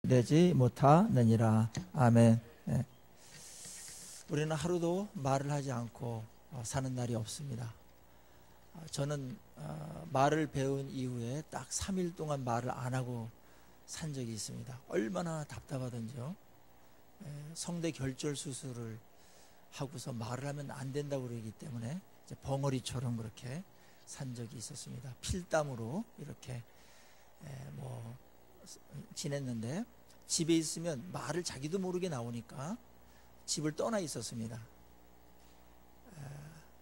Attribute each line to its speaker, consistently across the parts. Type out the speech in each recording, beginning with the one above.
Speaker 1: 되지 못하느니라. 아멘. 네. 우리는 하루도 말을 하지 않고 사는 날이 없습니다. 저는 말을 배운 이후에 딱 3일 동안 말을 안 하고 산 적이 있습니다. 얼마나 답답하던지요. 성대 결절 수술을 하고서 말을 하면 안 된다고 그러기 때문에 이제 벙어리처럼 그렇게 산 적이 있었습니다. 필담으로 이렇게 지냈는데, 집에 있으면 말을 자기도 모르게 나오니까 집을 떠나 있었습니다.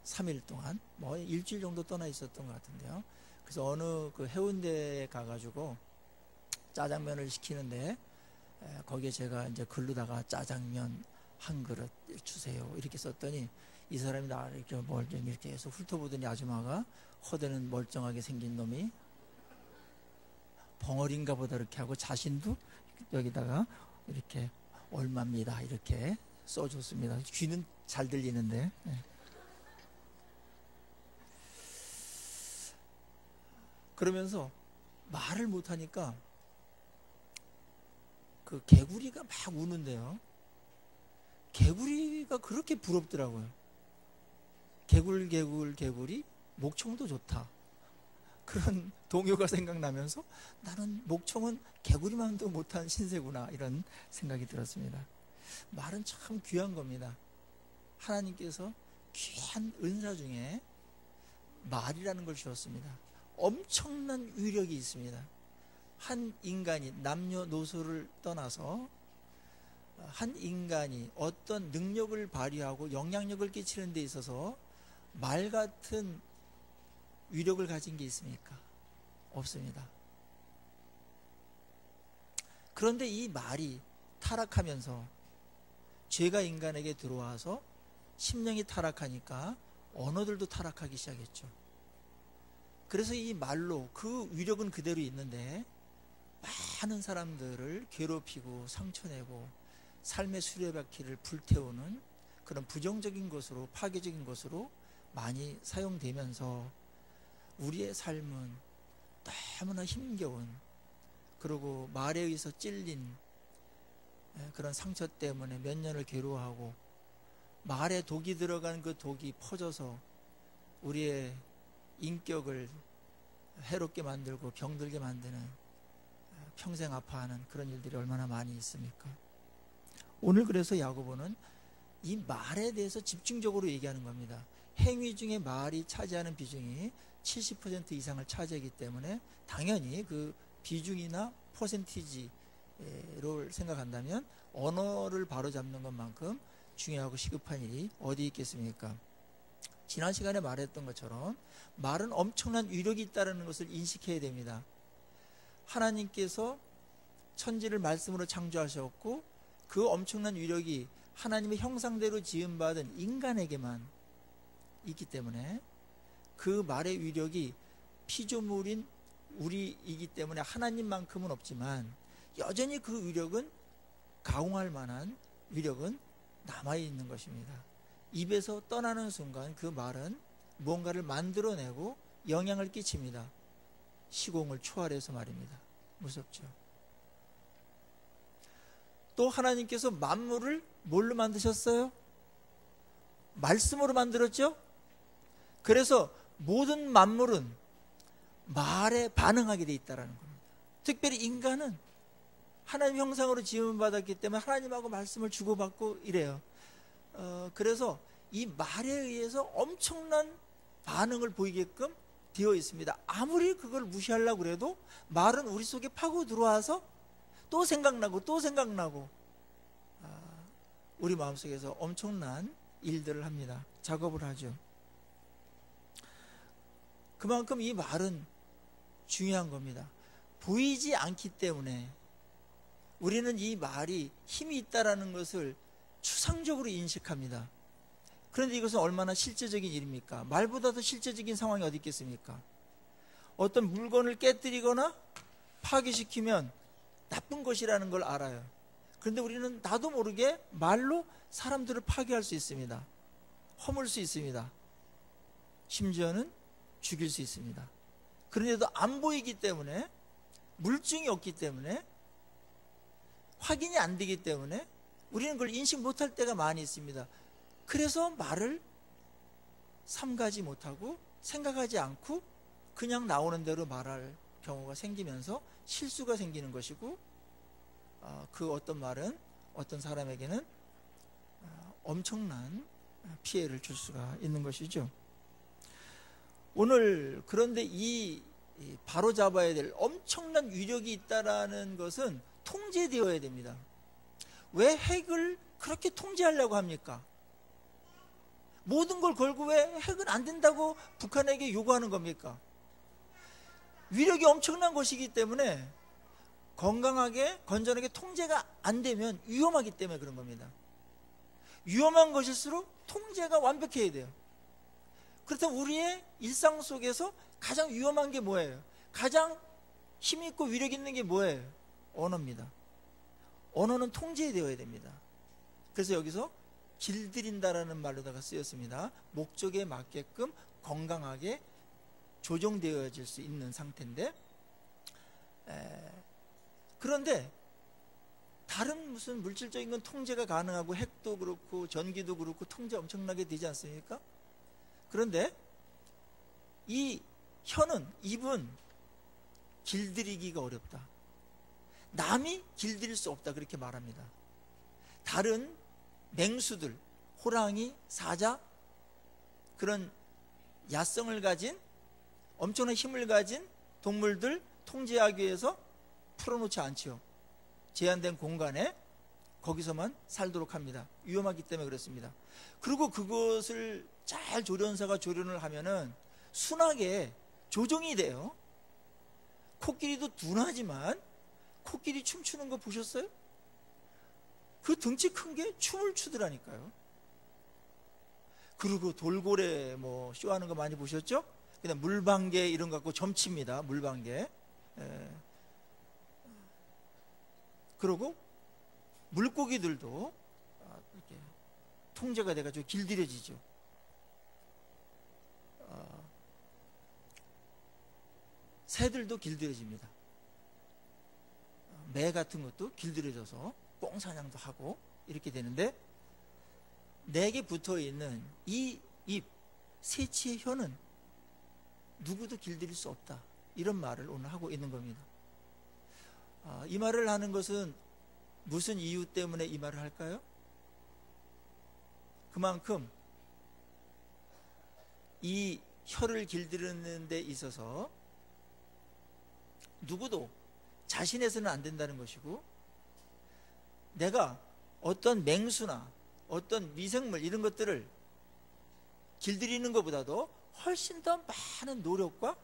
Speaker 1: 3일 동안, 일주일 정도 떠나 있었던 것 같은데요. 그래서 어느 그 해운대에 가가지고 짜장면을 시키는데, 거기에 제가 이제 글로다가 짜장면 한 그릇 주세요 이렇게 썼더니, 이 사람이 나를 이렇게 해서 훑어보더니 아줌마가, 허대는 멀쩡하게 생긴 놈이 벙어리인가 보다 이렇게 하고 자신도 여기다가 이렇게 얼마입니다 이렇게 써줬습니다. 귀는 잘 들리는데. 그러면서 말을 못하니까 그 개구리가 막 우는데요. 개구리가 그렇게 부럽더라고요. 개구리 목청도 좋다, 그런 동요가 생각나면서 나는 목청은 개구리만도 못한 신세구나, 이런 생각이 들었습니다. 말은 참 귀한 겁니다. 하나님께서 귀한 은사 중에 말이라는 걸 주었습니다. 엄청난 위력이 있습니다. 한 인간이 남녀노소를 떠나서 한 인간이 어떤 능력을 발휘하고 영향력을 끼치는 데 있어서 말 같은 위력을 가진 게 있습니까? 없습니다. 그런데 이 말이 타락하면서 죄가 인간에게 들어와서 심령이 타락하니까 언어들도 타락하기 시작했죠. 그래서 이 말로 그 위력은 그대로 있는데 많은 사람들을 괴롭히고 상처내고 삶의 수레바퀴를 불태우는 그런 부정적인 것으로, 파괴적인 것으로 많이 사용되면서 우리의 삶은 너무나 힘겨운, 그리고 말에 의해서 찔린 그런 상처 때문에 몇 년을 괴로워하고, 말에 독이 들어간 그 독이 퍼져서 우리의 인격을 해롭게 만들고 병들게 만드는, 평생 아파하는 그런 일들이 얼마나 많이 있습니까? 오늘 그래서 야고보는 이 말에 대해서 집중적으로 얘기하는 겁니다. 행위 중에 말이 차지하는 비중이 70% 이상을 차지하기 때문에 당연히 그 비중이나 퍼센티지를 생각한다면 언어를 바로잡는 것만큼 중요하고 시급한 일이 어디 있겠습니까? 지난 시간에 말했던 것처럼 말은 엄청난 위력이 있다는 것을 인식해야 됩니다. 하나님께서 천지를 말씀으로 창조하셨고, 그 엄청난 위력이 하나님의 형상대로 지음받은 인간에게만 있기 때문에 그 말의 위력이 피조물인 우리이기 때문에 하나님만큼은 없지만 여전히 그 위력은, 가공할 만한 위력은 남아있는 것입니다. 입에서 떠나는 순간 그 말은 무언가를 만들어내고 영향을 끼칩니다. 시공을 초월해서 말입니다. 무섭죠. 또 하나님께서 만물을 뭘로 만드셨어요? 말씀으로 만들었죠? 그래서 모든 만물은 말에 반응하게 돼 있다는 겁니다. 특별히 인간은 하나님 형상으로 지음받았기 때문에 하나님하고 말씀을 주고받고 이래요. 그래서 이 말에 의해서 엄청난 반응을 보이게끔 되어 있습니다. 아무리 그걸 무시하려고 해도 말은 우리 속에 파고 들어와서 또 생각나고 우리 마음속에서 엄청난 일들을 합니다. 작업을 하죠. 그만큼 이 말은 중요한 겁니다. 보이지 않기 때문에 우리는 이 말이 힘이 있다는 것을 추상적으로 인식합니다. 그런데 이것은 얼마나 실제적인 일입니까? 말보다 더 실제적인 상황이 어디 있겠습니까? 어떤 물건을 깨뜨리거나 파괴시키면 나쁜 것이라는 걸 알아요. 그런데 우리는 나도 모르게 말로 사람들을 파괴할 수 있습니다. 허물 수 있습니다. 심지어는 죽일 수 있습니다. 그런데도 안 보이기 때문에, 물증이 없기 때문에 확인이 안 되기 때문에 우리는 그걸 인식 못할 때가 많이 있습니다. 그래서 말을 삼가지 못하고 생각하지 않고 그냥 나오는 대로 말할 경우가 생기면서 실수가 생기는 것이고, 그 어떤 말은 어떤 사람에게는 엄청난 피해를 줄 수가 있는 것이죠. 오늘 그런데 이 바로잡아야 될 엄청난 위력이 있다라는 것은 통제되어야 됩니다. 왜 핵을 그렇게 통제하려고 합니까? 모든 걸 걸고 왜 핵은 안 된다고 북한에게 요구하는 겁니까? 위력이 엄청난 것이기 때문에 건강하게 건전하게 통제가 안 되면 위험하기 때문에 그런 겁니다. 위험한 것일수록 통제가 완벽해야 돼요. 그렇다면 우리의 일상 속에서 가장 위험한 게 뭐예요? 가장 힘있고 위력 있는 게 뭐예요? 언어입니다. 언어는 통제되어야 됩니다. 그래서 여기서 길들인다라는 말로다가 쓰였습니다. 목적에 맞게끔 건강하게 조정되어질 수 있는 상태인데, 그런데 다른 무슨 물질적인 건 통제가 가능하고 핵도 그렇고 전기도 그렇고 통제 엄청나게 되지 않습니까? 그런데 이 혀는, 입은 길들이기가 어렵다. 남이 길들일 수 없다, 그렇게 말합니다. 다른 맹수들, 호랑이, 사자, 그런 야성을 가진 엄청난 힘을 가진 동물들 통제하기 위해서 풀어놓지 않지요. 제한된 공간에 거기서만 살도록 합니다. 위험하기 때문에 그렇습니다. 그리고 그것을 잘 조련사가 조련을 하면은 순하게 조정이 돼요. 코끼리도 둔하지만 코끼리 춤추는 거 보셨어요? 그 등치 큰 게 춤을 추더라니까요. 그리고 돌고래 뭐 쇼하는 거 많이 보셨죠? 그냥 물방개 이런 거 갖고 점칩니다. 물방개. 그리고 물고기들도 이렇게 통제가 돼가지고 길들여지죠. 새들도 길들여집니다. 매 같은 것도 길들여져서 뽕사냥도 하고 이렇게 되는데, 내게 붙어있는 이 입, 새치의 혀는 누구도 길들일 수 없다, 이런 말을 오늘 하고 있는 겁니다. 이 말을 하는 것은 무슨 이유 때문에 이 말을 할까요? 그만큼 이 혀를 길들이는 데 있어서 누구도 자신해서는 안 된다는 것이고, 내가 어떤 맹수나 어떤 미생물 이런 것들을 길들이는 것보다도 훨씬 더 많은 노력과,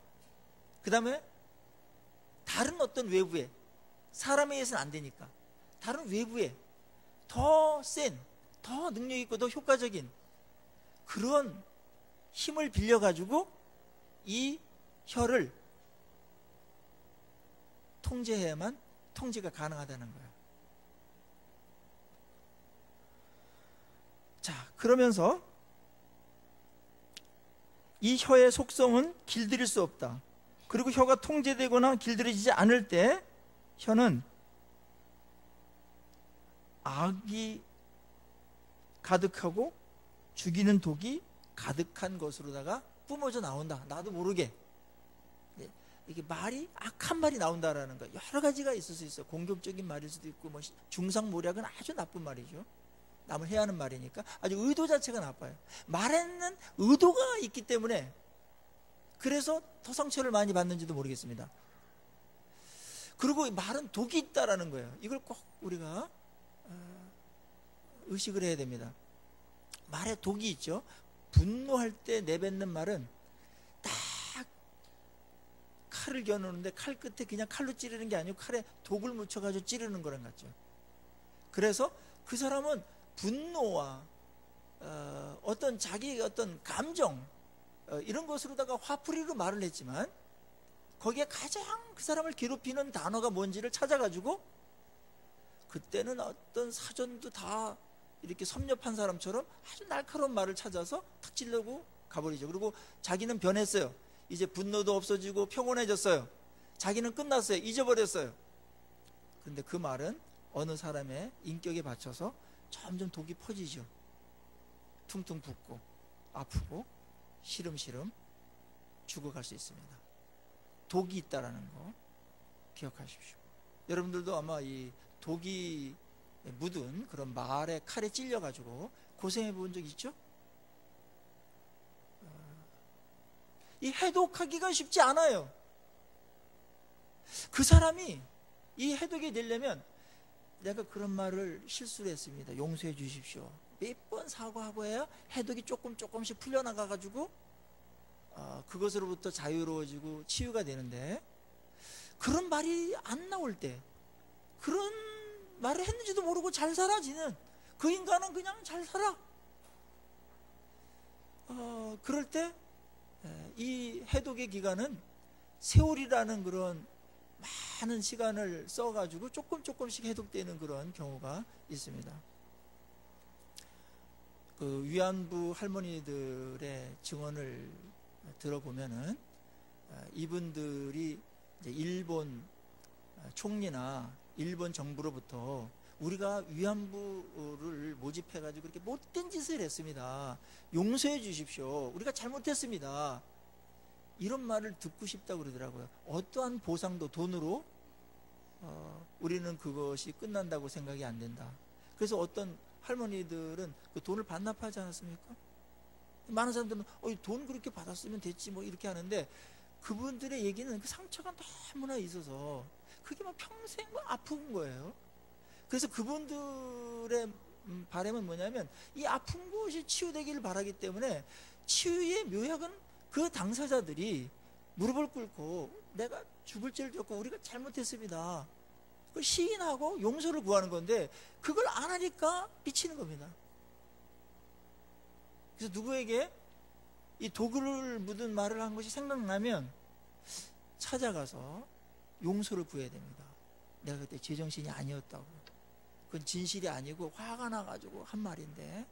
Speaker 1: 그 다음에 다른 어떤 외부에, 사람에 의해서는 안 되니까 다른 외부에 더 센, 더 능력 있고 더 효과적인 그런 힘을 빌려가지고 이 혀를 통제해야만 통제가 가능하다는 거예요. 자, 그러면서 이 혀의 속성은 길들일 수 없다. 그리고 혀가 통제되거나 길들여지지 않을 때 혀는 악이 가득하고 죽이는 독이 가득한 것으로다가 뿜어져 나온다. 나도 모르게. 이게 말이 악한 말이 나온다라는 거, 여러 가지가 있을 수 있어요. 공격적인 말일 수도 있고, 뭐 중상모략은 아주 나쁜 말이죠. 남을 해하는 말이니까 아주 의도 자체가 나빠요. 말에는 의도가 있기 때문에 그래서 더 상처를 많이 받는지도 모르겠습니다. 그리고 말은 독이 있다라는 거예요. 이걸 꼭 우리가 의식을 해야 됩니다. 말에 독이 있죠. 분노할 때 내뱉는 말은 딱 칼을 겨누는데 칼 끝에 그냥 칼로 찌르는 게 아니고 칼에 독을 묻혀가지고 찌르는 거랑 같죠. 그래서 그 사람은 분노와 어떤 자기의 어떤 감정 이런 것으로다가 화풀이로 말을 했지만, 거기에 가장 그 사람을 괴롭히는 단어가 뭔지를 찾아가지고, 그때는 어떤 사전도 다 이렇게 섭렵한 사람처럼 아주 날카로운 말을 찾아서 탁 찌르고 가버리죠. 그리고 자기는 변했어요. 이제 분노도 없어지고 평온해졌어요. 자기는 끝났어요. 잊어버렸어요. 근데 그 말은 어느 사람의 인격에 받쳐서 점점 독이 퍼지죠. 퉁퉁 붓고 아프고 시름시름 죽어갈 수 있습니다. 독이 있다라는 거 기억하십시오. 여러분들도 아마 이 독이 묻은 그런 말에 칼에 찔려가지고 고생해 본 적 있죠? 이 해독하기가 쉽지 않아요. 그 사람이 이 해독이 되려면 내가 그런 말을 실수를 했습니다. 용서해 주십시오. 몇 번 사과하고 해야 해독이 조금씩 풀려나가가지고 그것으로부터 자유로워지고 치유가 되는데, 그런 말이 안 나올 때, 그런 말을 했는지도 모르고 잘 살아지는 그 인간은 그냥 잘 살아. 그럴 때 이 해독의 기간은 세월이라는 그런 많은 시간을 써가지고 조금씩 해독되는 그런 경우가 있습니다. 그 위안부 할머니들의 증언을 들어보면은 이분들이 이제 일본 총리나 일본 정부로부터 우리가 위안부를 모집해가지고 그렇게 못된 짓을 했습니다. 용서해 주십시오. 우리가 잘못했습니다. 이런 말을 듣고 싶다고 그러더라고요. 어떠한 보상도 돈으로 우리는 그것이 끝난다고 생각이 안 된다. 그래서 어떤 할머니들은 그 돈을 반납하지 않았습니까? 많은 사람들은 돈 그렇게 받았으면 됐지 뭐 이렇게 하는데, 그분들의 얘기는 그 상처가 너무나 있어서 그게 막 평생 아픈 거예요. 그래서 그분들의 바람은 뭐냐면 이 아픈 곳이 치유되기를 바라기 때문에 치유의 묘약은 그 당사자들이 무릎을 꿇고 내가 죽을 죄를 졌고 우리가 잘못했습니다, 그걸 시인하고 용서를 구하는 건데, 그걸 안 하니까 미치는 겁니다. 그래서 누구에게 이 도구를 묻은 말을 한 것이 생각나면 찾아가서 용서를 구해야 됩니다. 내가 그때 제정신이 아니었다고, 그건 진실이 아니고 화가 나가지고 한 말인데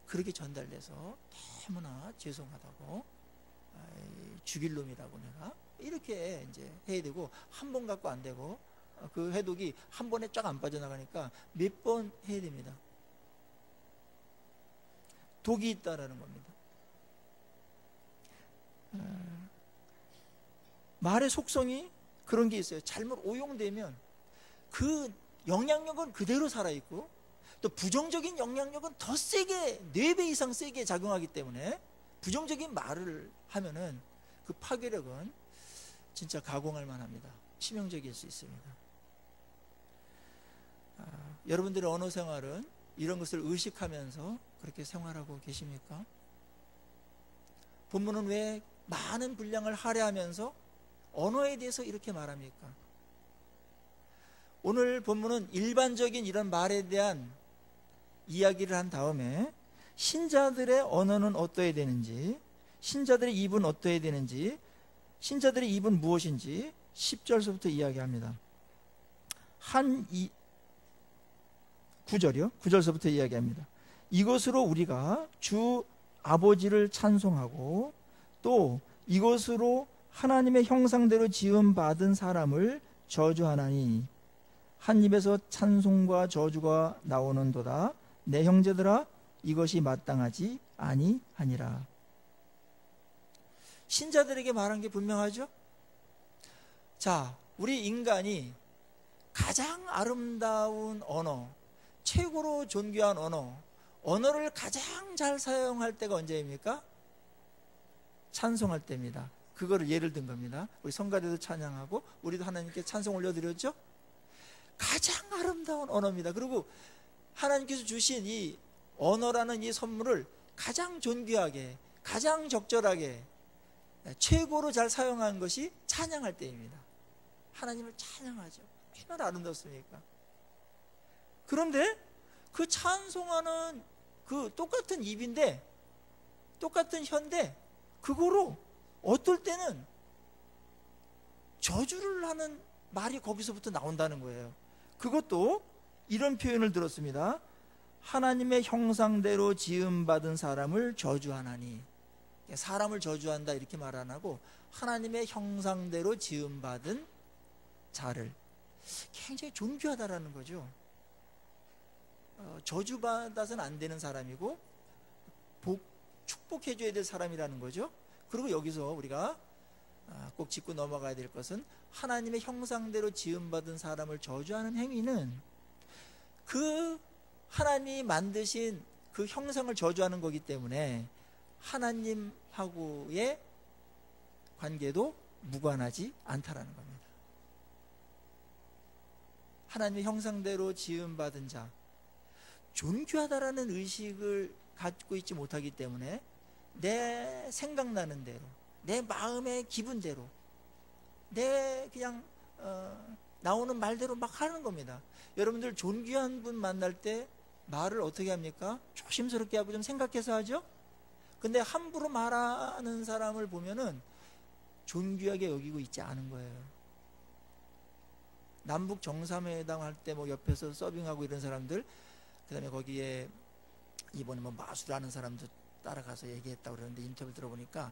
Speaker 1: 그렇게 전달돼서 너무나 죄송하다고, 죽일 놈이라고 내가 이렇게 이제 해야 되고, 한 번 갖고 안 되고 그 해독이 한 번에 쫙 안 빠져나가니까 몇 번 해야 됩니다. 독이 있다라는 겁니다. 말의 속성이 그런 게 있어요. 잘못 오용되면 그 영향력은 그대로 살아있고, 또 부정적인 영향력은 더 세게 4배 이상 세게 작용하기 때문에 부정적인 말을 하면은 그 파괴력은 진짜 가공할 만합니다. 치명적일 수 있습니다. 여러분들의 언어 생활은 이런 것을 의식하면서 그렇게 생활하고 계십니까? 본문은 왜 많은 분량을 할애하면서 언어에 대해서 이렇게 말합니까? 오늘 본문은 일반적인 이런 말에 대한 이야기를 한 다음에 신자들의 언어는 어떠해야 되는지, 신자들의 입은 어떠해야 되는지, 신자들의 입은 무엇인지 10절서부터 이야기합니다. 9절이요? 9절서부터 이야기합니다. 이것으로 우리가 주 아버지를 찬송하고 또 이것으로 하나님의 형상대로 지음받은 사람을 저주하나니 한 입에서 찬송과 저주가 나오는도다. 내 형제들아, 이것이 마땅하지 아니하니라. 신자들에게 말한 게 분명하죠? 자, 우리 인간이 가장 아름다운 언어, 최고로 존귀한 언어를 가장 잘 사용할 때가 언제입니까? 찬송할 때입니다. 그거를 예를 든 겁니다. 우리 성가대도 찬양하고 우리도 하나님께 찬송 올려드렸죠? 가장 아름다운 언어입니다. 그리고 하나님께서 주신 이 언어라는 이 선물을 가장 존귀하게, 가장 적절하게, 최고로 잘 사용한 것이 찬양할 때입니다. 하나님을 찬양하죠. 얼마나 아름답습니까? 그런데 그 찬송하는 그 똑같은 입인데, 똑같은 혀인데, 그거로 어떨 때는 저주를 하는 말이 거기서부터 나온다는 거예요. 그것도 이런 표현을 들었습니다. 하나님의 형상대로 지음받은 사람을 저주하나니. 사람을 저주한다 이렇게 말 안 하고 하나님의 형상대로 지음받은 자를, 굉장히 존귀하다라는 거죠. 저주받아서는 안 되는 사람이고 축복해줘야 될 사람이라는 거죠. 그리고 여기서 우리가 꼭 짚고 넘어가야 될 것은 하나님의 형상대로 지음받은 사람을 저주하는 행위는 그 하나님이 만드신 그 형상을 저주하는 거기 때문에 하나님하고의 관계도 무관하지 않다라는 겁니다. 하나님의 형상대로 지음받은 자, 존귀하다라는 의식을 갖고 있지 못하기 때문에 내 생각나는 대로, 내 마음의 기분대로, 내 그냥 나오는 말대로 막 하는 겁니다. 여러분들 존귀한 분 만날 때 말을 어떻게 합니까? 조심스럽게 하고 좀 생각해서 하죠? 근데 함부로 말하는 사람을 보면은 존귀하게 여기고 있지 않은 거예요. 남북 정상회담 할 때 뭐 옆에서 서빙하고 이런 사람들, 그 다음에 거기에 이번에 뭐 마술하는 사람도 따라가서 얘기했다고 그러는데 인터뷰 들어보니까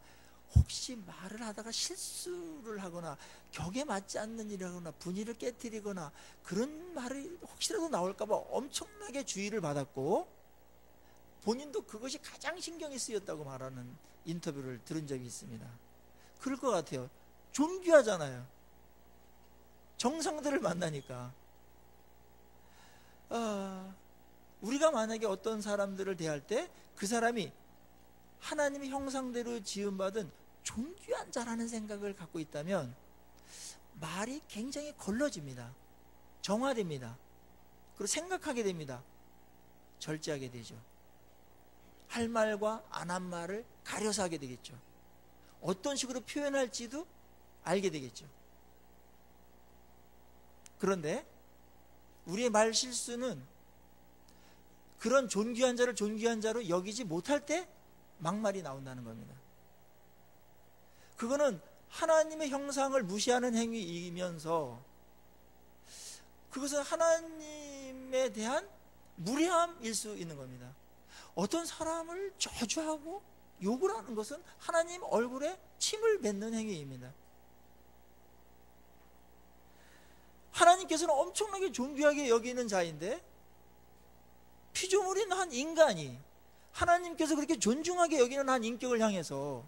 Speaker 1: 혹시 말을 하다가 실수를 하거나 격에 맞지 않는 일을 하거나 분위기를 깨뜨리거나 그런 말이 혹시라도 나올까봐 엄청나게 주의를 받았고 본인도 그것이 가장 신경이 쓰였다고 말하는 인터뷰를 들은 적이 있습니다. 그럴 것 같아요. 존귀하잖아요. 정상들을 만나니까. 우리가 만약에 어떤 사람들을 대할 때 그 사람이 하나님의 형상대로 지음받은 존귀한 자라는 생각을 갖고 있다면 말이 굉장히 걸러집니다. 정화됩니다. 그리고 생각하게 됩니다. 절제하게 되죠. 할 말과 안 한 말을 가려서 하게 되겠죠. 어떤 식으로 표현할지도 알게 되겠죠. 그런데 우리의 말 실수는 그런 존귀한 자를 존귀한 자로 여기지 못할 때 막말이 나온다는 겁니다. 그거는 하나님의 형상을 무시하는 행위이면서 그것은 하나님에 대한 무례함일 수 있는 겁니다. 어떤 사람을 저주하고 욕을 하는 것은 하나님 얼굴에 침을 뱉는 행위입니다. 하나님께서는 엄청나게 존귀하게 여기는 자인데 피조물인 한 인간이 하나님께서 그렇게 존중하게 여기는 한 인격을 향해서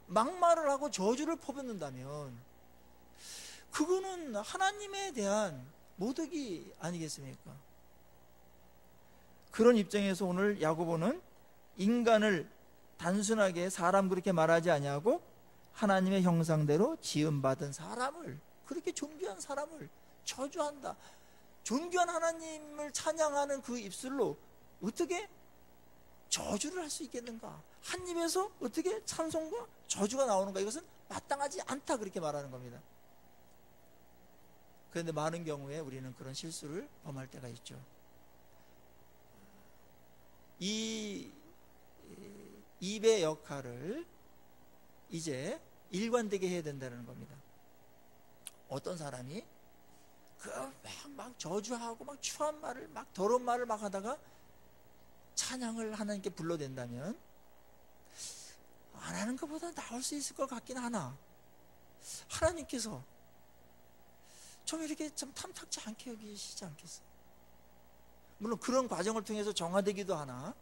Speaker 1: 막말을 하고 저주를 퍼붓는다면 그거는 하나님에 대한 모독이 아니겠습니까? 그런 입장에서 오늘 야고보는 인간을 단순하게 사람 그렇게 말하지 아니하고 하나님의 형상대로 지음받은 사람을, 그렇게 존귀한 사람을 저주한다. 존귀한 하나님을 찬양하는 그 입술로 어떻게 저주를 할 수 있겠는가? 한 입에서 어떻게 찬송과 저주가 나오는가? 이것은 마땅하지 않다, 그렇게 말하는 겁니다. 그런데 많은 경우에 우리는 그런 실수를 범할 때가 있죠. 이 입의 역할을 이제 일관되게 해야 된다는 겁니다. 어떤 사람이 막 저주하고 막 추한 말을 막 더러운 말을 막 하다가 찬양을 하나님께 불러댄다면 안 하는 것보다 나을 수 있을 것 같긴 하나 하나님께서 좀 이렇게 좀 탐탁지 않게 여기시지 않겠어요? 물론 그런 과정을 통해서 정화되기도 하나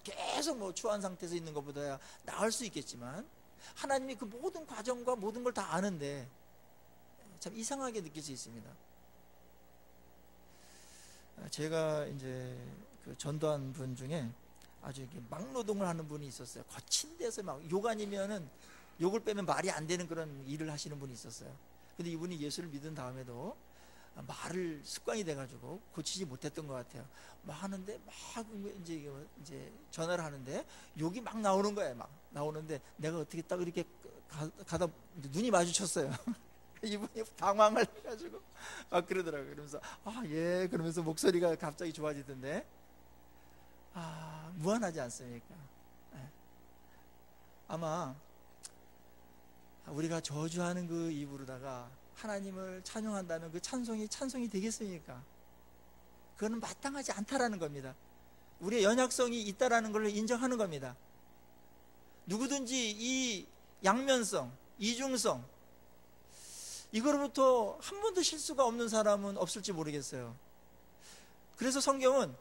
Speaker 1: 계속 뭐 추한 상태에서 있는 것보다야 나을 수 있겠지만 하나님이 그 모든 과정과 모든 걸 다 아는데 참 이상하게 느낄 수 있습니다. 제가 이제 그 전도한 분 중에 아주 이렇게 막노동을 하는 분이 있었어요. 거친 데서 막 욕 아니면은 욕을 빼면 말이 안 되는 그런 일을 하시는 분이 있었어요. 근데 이분이 예수를 믿은 다음에도 말을 습관이 돼가지고 고치지 못했던 것 같아요. 막 하는데 막 이제 전화를 하는데 욕이 막 나오는 거예요. 막 나오는데 내가 어떻게 딱 이렇게 가다 눈이 마주쳤어요. 이분이 당황을 해가지고 그러더라고요. 그러면서 예, 그러면서 목소리가 갑자기 좋아지던데 무한하지 않습니까? 아마 우리가 저주하는 그 입으로다가 하나님을 찬양한다면 그 찬송이 되겠습니까? 그거는 마땅하지 않다라는 겁니다. 우리의 연약성이 있다라는 걸 인정하는 겁니다. 누구든지 이 양면성, 이중성, 이거로부터 한 번도 실수가 없는 사람은 없을지 모르겠어요. 그래서 성경은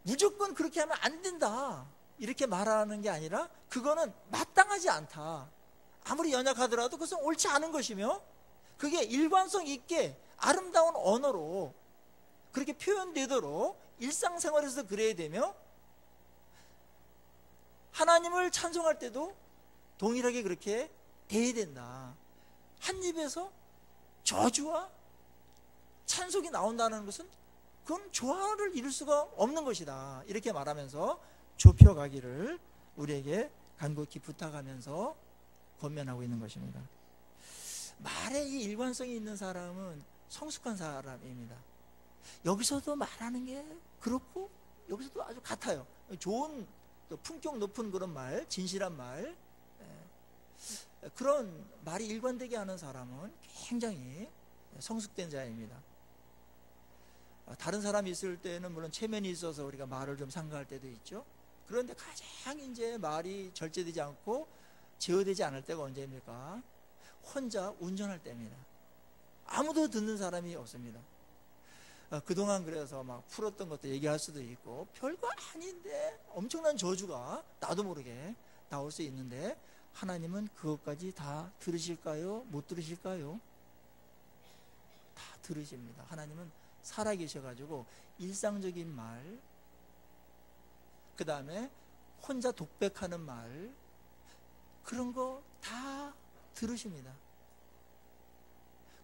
Speaker 1: 무조건 그렇게 하면 안 된다 이렇게 말하는 게 아니라 그거는 마땅하지 않다. 아무리 연약하더라도 그것은 옳지 않은 것이며 그게 일관성 있게 아름다운 언어로 그렇게 표현되도록 일상생활에서 그래야 되며 하나님을 찬송할 때도 동일하게 그렇게 돼야 된다. 한 입에서 저주와 찬송이 나온다는 것은 그건 조화를 이룰 수가 없는 것이다. 이렇게 말하면서 좁혀가기를 우리에게 간곡히 부탁하면서 권면하고 있는 것입니다. 말에 이 일관성이 있는 사람은 성숙한 사람입니다. 여기서도 말하는 게 그렇고 여기서도 아주 같아요. 좋은 또 품격 높은 그런 말, 진실한 말, 그런 말이 일관되게 하는 사람은 굉장히 성숙된 자입니다. 다른 사람이 있을 때는 물론 체면이 있어서 우리가 말을 좀 삼가할 때도 있죠. 그런데 가장 이제 말이 절제되지 않고 제어되지 않을 때가 언제입니까? 혼자 운전할 때입니다. 아무도 듣는 사람이 없습니다. 그동안 그래서 막 풀었던 것도 얘기할 수도 있고 별거 아닌데 엄청난 저주가 나도 모르게 나올 수 있는데 하나님은 그것까지 다 들으실까요? 못 들으실까요? 다 들으십니다. 하나님은 살아계셔가지고 일상적인 말, 그 다음에 혼자 독백하는 말, 그런 거 다 들으십니다.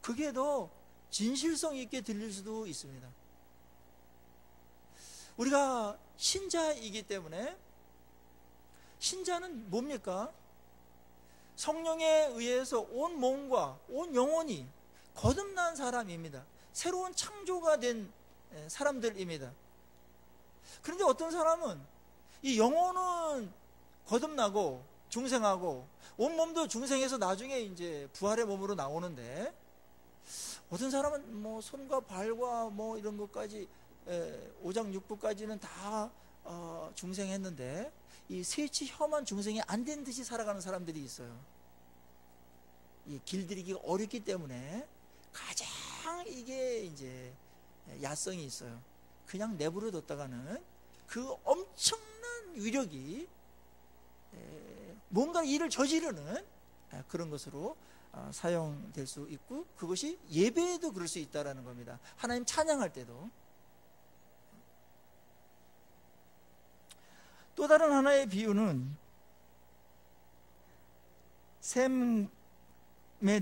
Speaker 1: 그게 더 진실성 있게 들릴 수도 있습니다. 우리가 신자이기 때문에, 신자는 뭡니까? 성령에 의해서 온 몸과 온 영혼이 거듭난 사람입니다. 새로운 창조가 된 사람들입니다. 그런데 어떤 사람은 이 영혼은 거듭나고 중생하고 온 몸도 중생해서 나중에 이제 부활의 몸으로 나오는데, 어떤 사람은 뭐 손과 발과 뭐 이런 것까지 오장육부까지는 다 중생했는데 이 세치 혀만 중생이 안 된 듯이 살아가는 사람들이 있어요. 이 길들이기가 어렵기 때문에 가장 이게 이제 야성이 있어요. 그냥 내버려 뒀다가는 그 엄청난 위력이 뭔가 일을 저지르는 그런 것으로 사용될 수 있고, 그것이 예배에도 그럴 수 있다라는 겁니다. 하나님 찬양할 때도. 또 다른 하나의 비유는 샘에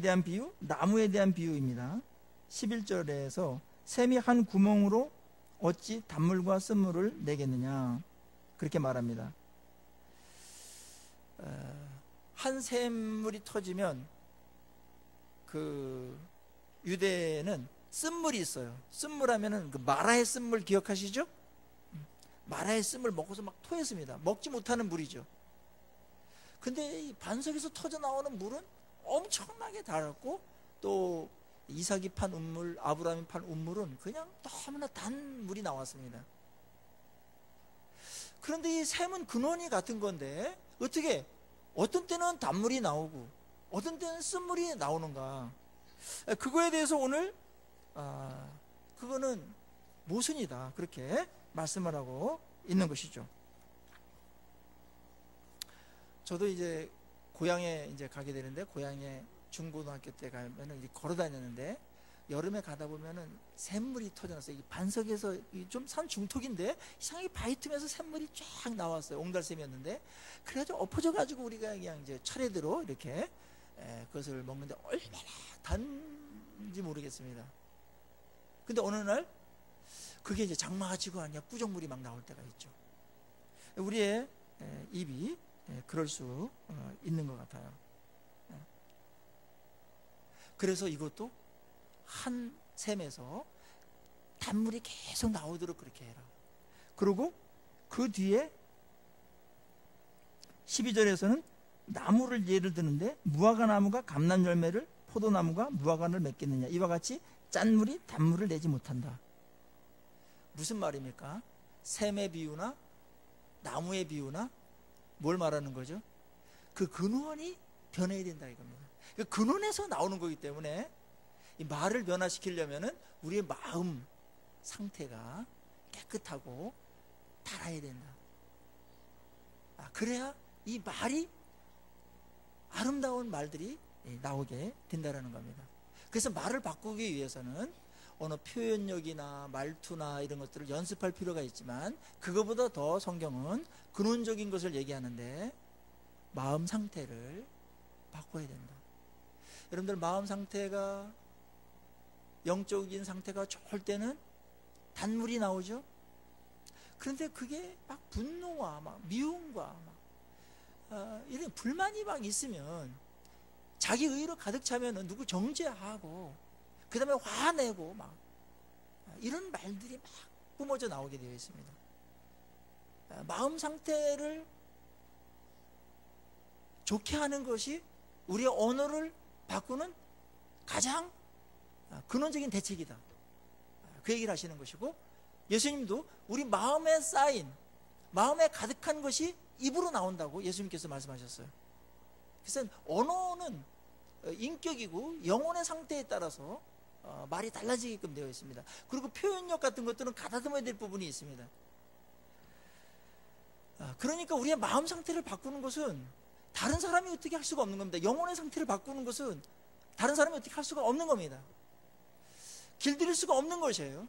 Speaker 1: 대한 비유, 나무에 대한 비유입니다. 11절에서 샘이 한 구멍으로 어찌 단물과 쓴물을 내겠느냐, 그렇게 말합니다. 한 샘물이 터지면 그 유대에는 쓴물이 있어요. 쓴물 하면은 그 마라의 쓴물 기억하시죠? 마라의 쓴물 먹고서 막 토했습니다. 먹지 못하는 물이죠. 근데 이 반석에서 터져 나오는 물은 엄청나게 달았고, 또 이삭이 판 운물, 아브라함이 판 운물은 그냥 너무나 단 물이 나왔습니다. 그런데 이 샘은 근원이 같은 건데 어떻게 어떤 때는 단물이 나오고 어떤 때는 쓴물이 나오는가? 그거에 대해서 오늘 그거는 모순이다, 그렇게 말씀을 하고 있는 것이죠. 저도 이제 고향에 이제 가게 되는데, 고향에 중고등학교 때 가면은 이제 걸어 다녔는데, 여름에 가다 보면은 샘물이 터져나왔어요. 이 반석에서 좀 산 중턱인데 이상하게 바위 틈에서 샘물이 쫙 나왔어요. 옹달샘이었는데, 그래가지고 엎어져가지고 우리가 그냥 이제 차례대로 이렇게 그것을 먹는데 얼마나 단지 모르겠습니다. 근데 어느 날 그게 이제 장마가 지고 아니야 꾸정물이 막 나올 때가 있죠. 우리의 입이 그럴 수 있는 것 같아요. 그래서 이것도 한 샘에서 단물이 계속 나오도록 그렇게 해라. 그리고 그 뒤에 12절에서는 나무를 예를 드는데, 무화과 나무가 감람 열매를, 포도나무가 무화과를 맺겠느냐, 이와 같이 짠물이 단물을 내지 못한다. 무슨 말입니까? 샘의 비유나 나무의 비유나 뭘 말하는 거죠? 그 근원이 변해야 된다 이겁니다. 그 근원에서 나오는 거기 때문에 이 말을 변화시키려면은 우리의 마음 상태가 깨끗하고 다 알아야 된다. 그래야 이 말이 아름다운 말들이 나오게 된다는 겁니다. 그래서 말을 바꾸기 위해서는 어느 표현력이나 말투나 이런 것들을 연습할 필요가 있지만, 그거보다 더 성경은 근원적인 것을 얘기하는데 마음 상태를 바꿔야 된다. 여러분들, 마음 상태가, 영적인 상태가 좋을 때는 단물이 나오죠. 그런데 그게 막 분노와 막 미움과 막 이런 불만이 막 있으면, 자기 의로 가득 차면은 누구 정죄하고 그 다음에 화내고 막 이런 말들이 막 뿜어져 나오게 되어 있습니다. 마음 상태를 좋게 하는 것이 우리의 언어를 바꾸는 가장 근원적인 대책이다. 그 얘기를 하시는 것이고, 예수님도 우리 마음에 쌓인, 마음에 가득한 것이 입으로 나온다고 예수님께서 말씀하셨어요. 그래서 언어는 인격이고 영혼의 상태에 따라서 말이 달라지게끔 되어 있습니다. 그리고 표현력 같은 것들은 가다듬어야 될 부분이 있습니다. 그러니까 우리의 마음 상태를 바꾸는 것은 다른 사람이 어떻게 할 수가 없는 겁니다. 영혼의 상태를 바꾸는 것은 다른 사람이 어떻게 할 수가 없는 겁니다. 길들일 수가 없는 것이에요.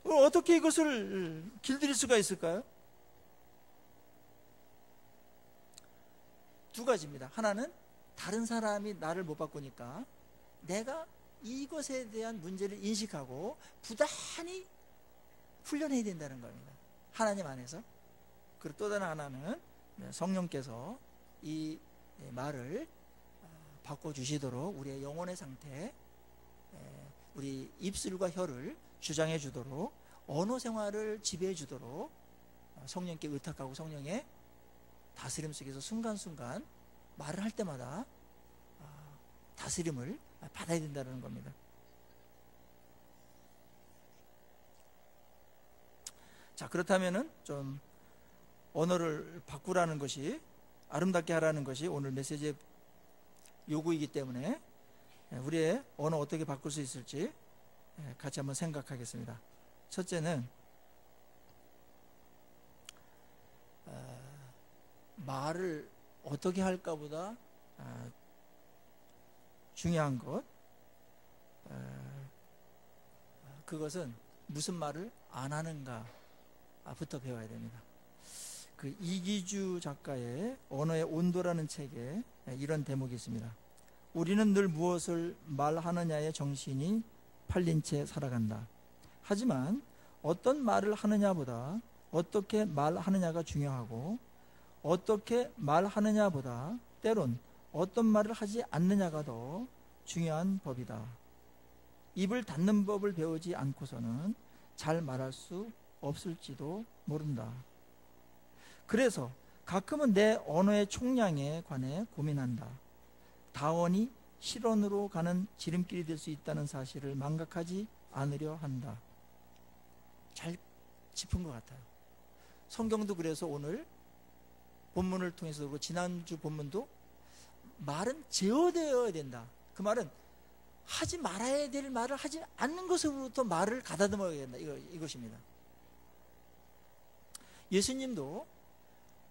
Speaker 1: 어떻게 이것을 길들일 수가 있을까요? 두 가지입니다. 하나는 다른 사람이 나를 못 바꾸니까 내가 이것에 대한 문제를 인식하고 부단히 훈련해야 된다는 겁니다. 하나님 안에서. 그리고 또 다른 하나는 성령께서 이 말을 바꿔주시도록 우리의 영혼의 상태, 우리 입술과 혀를 주장해 주도록, 언어 생활을 지배해 주도록 성령께 의탁하고 성령의 다스림 속에서 순간순간 말을 할 때마다 다스림을 받아야 된다는 겁니다. 자, 그렇다면은 좀 언어를 바꾸라는 것이, 아름답게 하라는 것이 오늘 메시지의 요구이기 때문에 우리의 언어 어떻게 바꿀 수 있을지 같이 한번 생각하겠습니다. 첫째는 말을 어떻게 할까보다 중요한 것, 그것은 무슨 말을 안 하는가부터 배워야 됩니다. 그 이기주 작가의 언어의 온도라는 책에 이런 대목이 있습니다. 우리는 늘 무엇을 말하느냐의 정신이 팔린 채 살아간다. 하지만 어떤 말을 하느냐보다 어떻게 말하느냐가 중요하고, 어떻게 말하느냐보다 때론 어떤 말을 하지 않느냐가 더 중요한 법이다. 입을 닫는 법을 배우지 않고서는 잘 말할 수 없을지도 모른다. 그래서 가끔은 내 언어의 총량에 관해 고민한다. 다원이 실언으로 가는 지름길이 될 수 있다는 사실을 망각하지 않으려 한다. 잘 짚은 것 같아요. 성경도 그래서 오늘 본문을 통해서, 그리고 지난주 본문도 말은 제어되어야 된다. 그 말은 하지 말아야 될 말을 하지 않는 것으로부터 말을 가다듬어야 된다. 이것입니다. 예수님도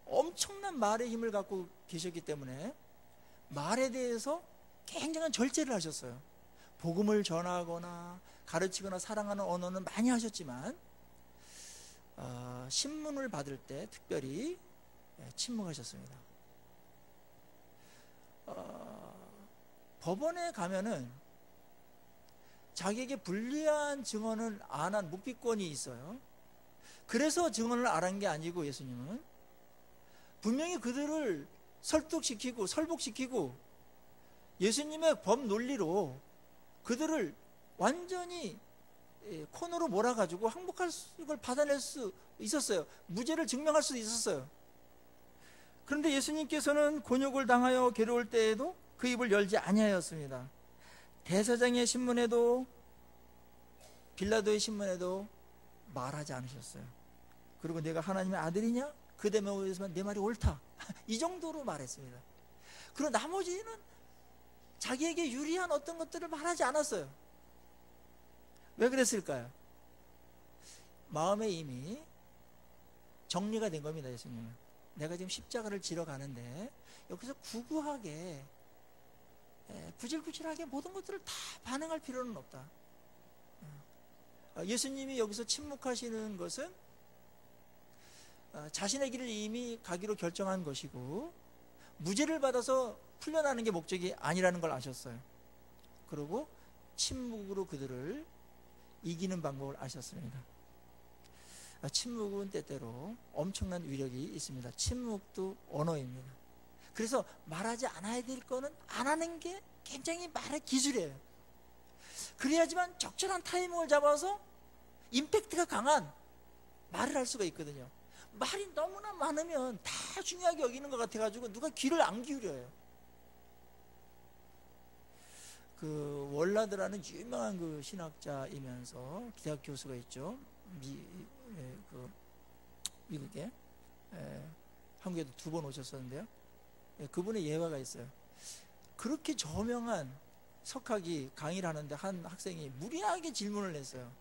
Speaker 1: 엄청난 말의 힘을 갖고 계셨기 때문에 말에 대해서 굉장한 절제를 하셨어요. 복음을 전하거나 가르치거나 사랑하는 언어는 많이 하셨지만 신문을 받을 때 특별히 침묵하셨습니다. 법원에 가면은 자기에게 불리한 증언을 안 한 묵비권이 있어요. 그래서 증언을 안 한 게 아니고, 예수님은 분명히 그들을 설득시키고 설복시키고 예수님의 법 논리로 그들을 완전히 코너로 몰아가지고 항복할 걸 받아낼 수 있었어요. 무죄를 증명할 수 있었어요. 그런데 예수님께서는 곤욕을 당하여 괴로울 때에도 그 입을 열지 아니하였습니다. 대사장의 신문에도 빌라도의 신문에도 말하지 않으셨어요. 그리고 내가 하나님의 아들이냐? 그 대목에서만 내 말이 옳다. 이 정도로 말했습니다. 그리고 나머지는 자기에게 유리한 어떤 것들을 말하지 않았어요. 왜 그랬을까요? 마음에 이미 정리가 된 겁니다. 예수님은 내가 지금 십자가를 지러 가는데 여기서 구구하게 구질구질하게 모든 것들을 다 반응할 필요는 없다. 예수님이 여기서 침묵하시는 것은 자신의 길을 이미 가기로 결정한 것이고 무죄를 받아서 풀려나는 게 목적이 아니라는 걸 아셨어요. 그리고 침묵으로 그들을 이기는 방법을 아셨습니다. 침묵은 때때로 엄청난 위력이 있습니다. 침묵도 언어입니다. 그래서 말하지 않아야 될 거는 안 하는 게 굉장히 말의 기술이에요. 그래야지만 적절한 타이밍을 잡아서 임팩트가 강한 말을 할 수가 있거든요. 말이 너무나 많으면 다 중요하게 여기는 것 같아가지고 누가 귀를 안 기울여요. 그 월라드라는 유명한 그 신학자이면서 대학 교수가 있죠. 미국에 한국에도 2번 오셨었는데요. 그분의 예화가 있어요. 그렇게 저명한 석학이 강의를 하는데 한 학생이 무리하게 질문을 했어요.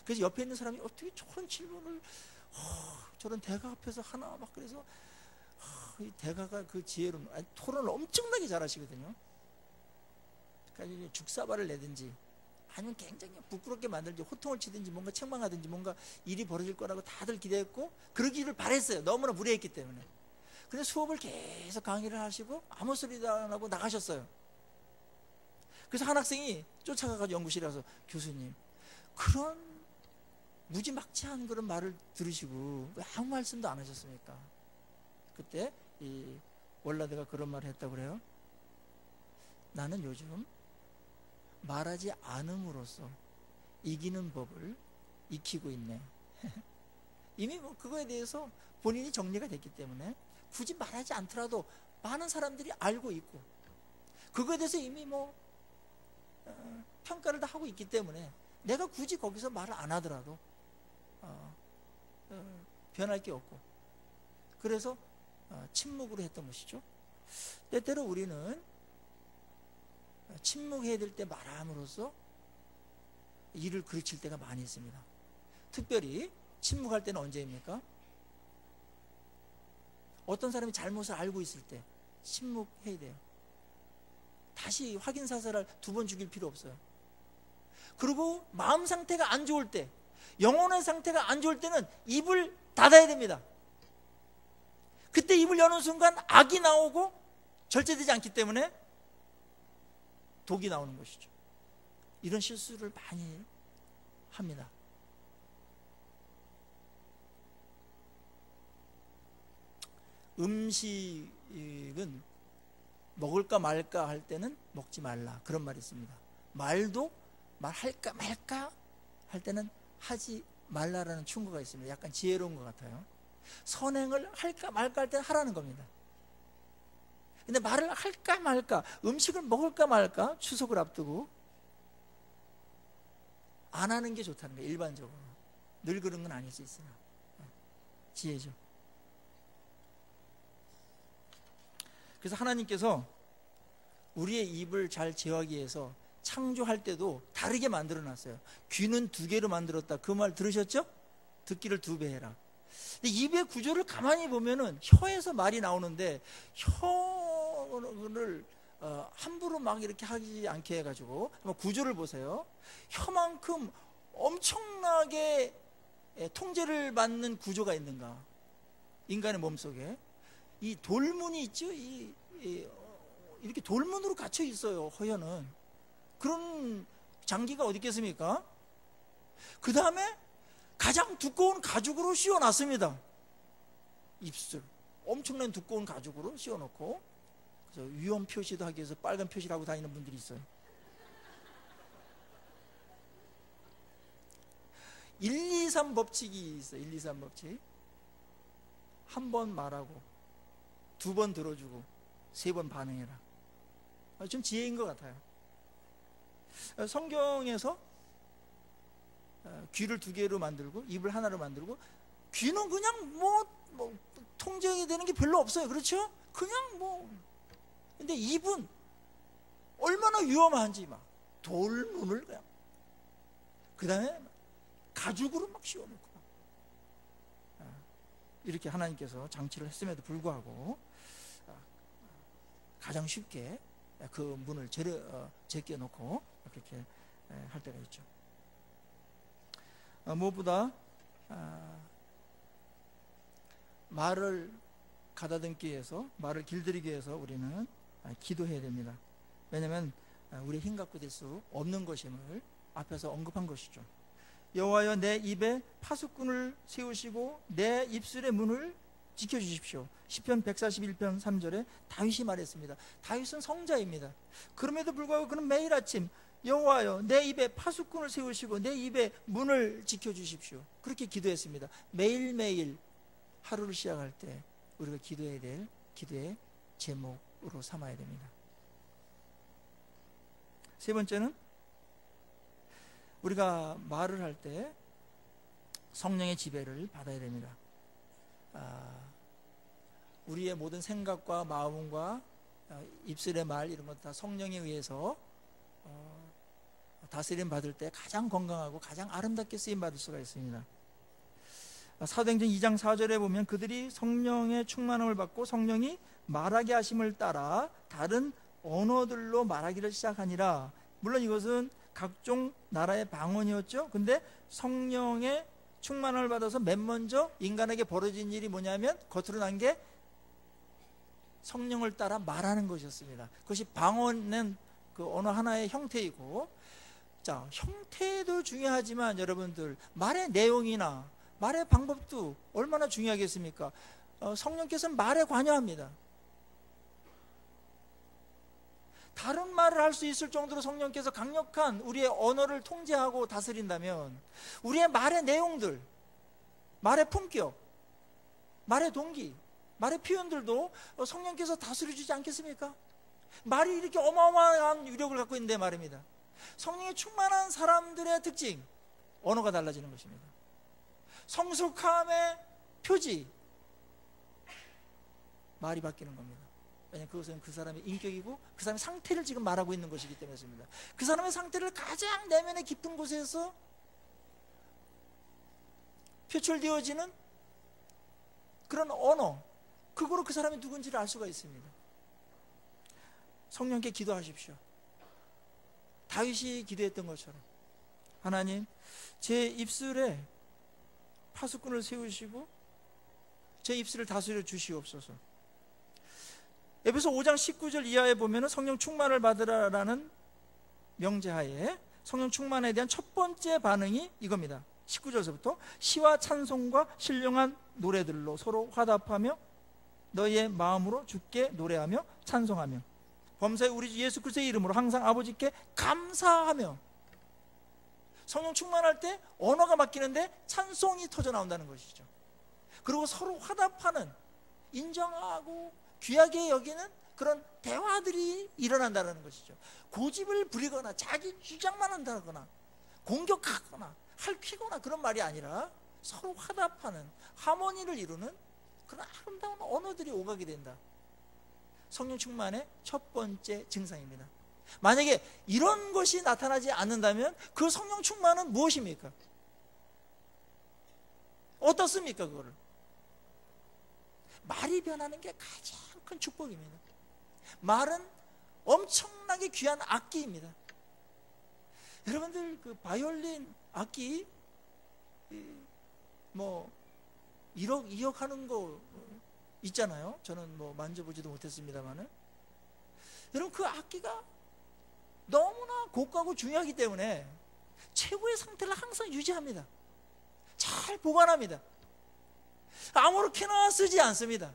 Speaker 1: 그래서 옆에 있는 사람이 어떻게 저런 질문을 저런 대가 앞에서 하나 막 그래서 이 대가가 그 지혜로 토론을 엄청나게 잘하시거든요. 그러니까 죽사발을 내든지 아니면 굉장히 부끄럽게 만들든지 호통을 치든지 뭔가 책망하든지 뭔가 일이 벌어질 거라고 다들 기대했고 그러기를 바랬어요. 너무나 무례했기 때문에. 근데 수업을 계속 강의를 하시고 아무 소리도 안 하고 나가셨어요. 그래서 한 학생이 쫓아가서 연구실에 가서 교수님 그런 무지막지한 그런 말을 들으시고 왜 아무 말씀도 안 하셨습니까? 그때 이 월라드가 그런 말을 했다고 그래요. 나는 요즘 말하지 않음으로써 이기는 법을 익히고 있네. 이미 뭐 그거에 대해서 본인이 정리가 됐기 때문에 굳이 말하지 않더라도 많은 사람들이 알고 있고 그거에 대해서 이미 뭐 평가를 다 하고 있기 때문에 내가 굳이 거기서 말을 안 하더라도 변할 게 없고 그래서 침묵으로 했던 것이죠. 때때로 우리는 침묵해야 될 때 말함으로써 일을 그르칠 때가 많이 있습니다. 특별히 침묵할 때는 언제입니까? 어떤 사람이 잘못을 알고 있을 때 침묵해야 돼요. 다시 확인 사살을 2번 죽일 필요 없어요. 그리고 마음 상태가 안 좋을 때, 영혼의 상태가 안 좋을 때는 입을 닫아야 됩니다. 그때 입을 여는 순간 악이 나오고 절제되지 않기 때문에 독이 나오는 것이죠. 이런 실수를 많이 합니다. 음식은 먹을까 말까 할 때는 먹지 말라 그런 말이 있습니다. 말도 말할까 말까 할 때는 하지 말라라는 충고가 있습니다. 약간 지혜로운 것 같아요. 선행을 할까 말까 할 때는 하라는 겁니다. 근데 말을 할까 말까, 음식을 먹을까 말까, 추석을 앞두고 안 하는 게 좋다는 거예요. 일반적으로 늘 그런 건 아닐 수 있으나 지혜죠. 그래서 하나님께서 우리의 입을 잘 제어하기 위해서 창조할 때도 다르게 만들어 놨어요. 귀는 2개로 만들었다. 그 말 들으셨죠? 듣기를 2배 해라. 근데 입의 구조를 가만히 보면은 혀에서 말이 나오는데 혀를 함부로 막 이렇게 하지 않게 해가지고 한번 구조를 보세요. 혀만큼 엄청나게 통제를 받는 구조가 있는가? 인간의 몸속에 이 돌문이 있죠. 이렇게 돌문으로 갇혀 있어요. 허혀는 그런 장기가 어디 있겠습니까? 그 다음에 가장 두꺼운 가죽으로 씌워놨습니다. 입술 엄청난 두꺼운 가죽으로 씌워놓고 그래서 위험 표시도 하기 위해서 빨간 표시를 하고 다니는 분들이 있어요. 1, 2, 3 법칙이 있어요. 1, 2, 3 법칙. 한 번 말하고 2번 들어주고 3번 반응해라. 좀 지혜인 것 같아요. 성경에서 귀를 2개로 만들고 입을 하나로 만들고 귀는 그냥 뭐 통제되는 게 별로 없어요. 그렇죠? 그냥 뭐 근데 입은 얼마나 위험한지 막 돌문을 그냥 그 다음에 가죽으로 막 씌워놓고 이렇게 하나님께서 장치를 했음에도 불구하고 가장 쉽게 그 문을 제껴 놓고 그렇게 할 때가 있죠. 무엇보다 말을 가다듬기 위해서, 말을 길들이기 위해서 우리는 기도해야 됩니다. 왜냐하면 우리 힘 갖고 될 수 없는 것임을 앞에서 언급한 것이죠. 여호와여, 내 입에 파수꾼을 세우시고 내 입술의 문을 지켜주십시오. 시편 141편 3절에 다윗이 말했습니다. 다윗은 성자입니다. 그럼에도 불구하고 그는 매일 아침 여호와여, 내 입에 파수꾼을 세우시고 내 입의 문을 지켜주십시오. 그렇게 기도했습니다. 매일매일 하루를 시작할 때 우리가 기도해야 될 기도의 제목으로 삼아야 됩니다. 세 번째는 우리가 말을 할 때 성령의 지배를 받아야 됩니다. 우리의 모든 생각과 마음과 입술의 말, 이런 것 다 성령에 의해서 다스림 받을 때 가장 건강하고 가장 아름답게 쓰임 받을 수가 있습니다. 사도행전 2장 4절에 보면 그들이 성령의 충만함을 받고 성령이 말하게 하심을 따라 다른 언어들로 말하기를 시작하니라. 물론 이것은 각종 나라의 방언이었죠. 근데 성령의 충만함을 받아서 맨 먼저 인간에게 벌어진 일이 뭐냐면 겉으로 난 게 성령을 따라 말하는 것이었습니다. 그것이 방언은 그 언어 하나의 형태이고, 자, 형태도 중요하지만 여러분들 말의 내용이나 말의 방법도 얼마나 중요하겠습니까? 성령께서는 말에 관여합니다. 다른 말을 할 수 있을 정도로 성령께서 강력한 우리의 언어를 통제하고 다스린다면 우리의 말의 내용들, 말의 품격, 말의 동기, 말의 표현들도 성령께서 다스려 주지 않겠습니까? 말이 이렇게 어마어마한 위력을 갖고 있는데 말입니다. 성령이 충만한 사람들의 특징, 언어가 달라지는 것입니다. 성숙함의 표지, 말이 바뀌는 겁니다. 왜냐하면 그것은 그 사람의 인격이고 그 사람의 상태를 지금 말하고 있는 것이기 때문입니다. 그 사람의 상태를 가장 내면의 깊은 곳에서 표출되어지는 그런 언어, 그거로 그 사람이 누군지를 알 수가 있습니다. 성령께 기도하십시오. 다윗이 기도했던 것처럼 하나님, 제 입술에 파수꾼을 세우시고 제 입술을 다스려 주시옵소서. 에베소 5장 19절 이하에 보면 성령 충만을 받으라라는 명제하에 성령 충만에 대한 첫 번째 반응이 이겁니다. 19절서부터 시와 찬송과 신령한 노래들로 서로 화답하며 너희의 마음으로 주께 노래하며 찬송하며 범사에 우리 주 예수 그리스도의 이름으로 항상 아버지께 감사하며. 성령 충만할 때 언어가 바뀌는데 찬송이 터져 나온다는 것이죠. 그리고 서로 화답하는, 인정하고 귀하게 여기는 그런 대화들이 일어난다는 것이죠. 고집을 부리거나 자기 주장만 한다거나 공격하거나 핥히거나 그런 말이 아니라 서로 화답하는, 하모니를 이루는 그런 아름다운 언어들이 오가게 된다. 성령 충만의 첫 번째 증상입니다. 만약에 이런 것이 나타나지 않는다면 그 성령 충만은 무엇입니까? 어떻습니까? 그거를 말이 변하는 게 가장 큰 축복입니다. 말은 엄청나게 귀한 악기입니다. 여러분들 그 바이올린 악기 뭐 1억, 2억 하는 거 있잖아요. 저는 뭐 만져보지도 못했습니다만은, 여러분 그 악기가 너무나 고가고 중요하기 때문에 최고의 상태를 항상 유지합니다. 잘 보관합니다. 아무렇게나 쓰지 않습니다.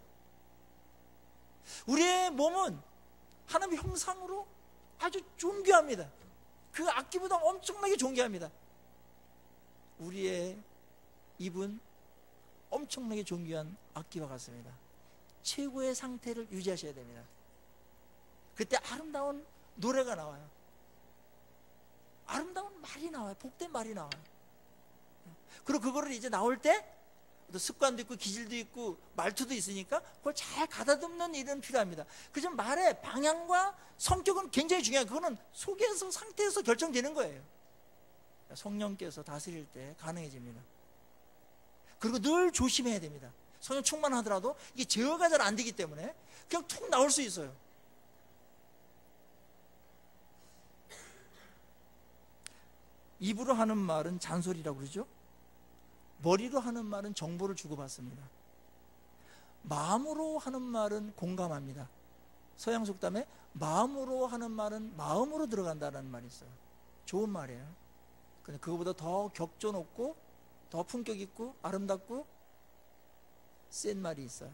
Speaker 1: 우리의 몸은 하나님의 형상으로 아주 존귀합니다. 그 악기보다 엄청나게 존귀합니다. 우리의 입은 엄청나게 존귀한 악기와 같습니다. 최고의 상태를 유지하셔야 됩니다. 그때 아름다운 노래가 나와요. 아름다운 말이 나와요. 복된 말이 나와요. 그리고 그거를 이제 나올 때 또 습관도 있고 기질도 있고 말투도 있으니까 그걸 잘 가다듬는 일은 필요합니다. 그래서 말의 방향과 성격은 굉장히 중요해요. 그거는 속에서, 상태에서 결정되는 거예요. 성령께서 다스릴 때 가능해집니다. 그리고 늘 조심해야 됩니다. 성령 충만하더라도 이게 제어가 잘 안 되기 때문에 그냥 툭 나올 수 있어요. 입으로 하는 말은 잔소리라고 그러죠. 머리로 하는 말은 정보를 주고받습니다. 마음으로 하는 말은 공감합니다. 서양 속담에 마음으로 하는 말은 마음으로 들어간다는 말이 있어요. 좋은 말이에요. 근데 그거보다 더 격조 높고 더 품격 있고 아름답고 센 말이 있어요.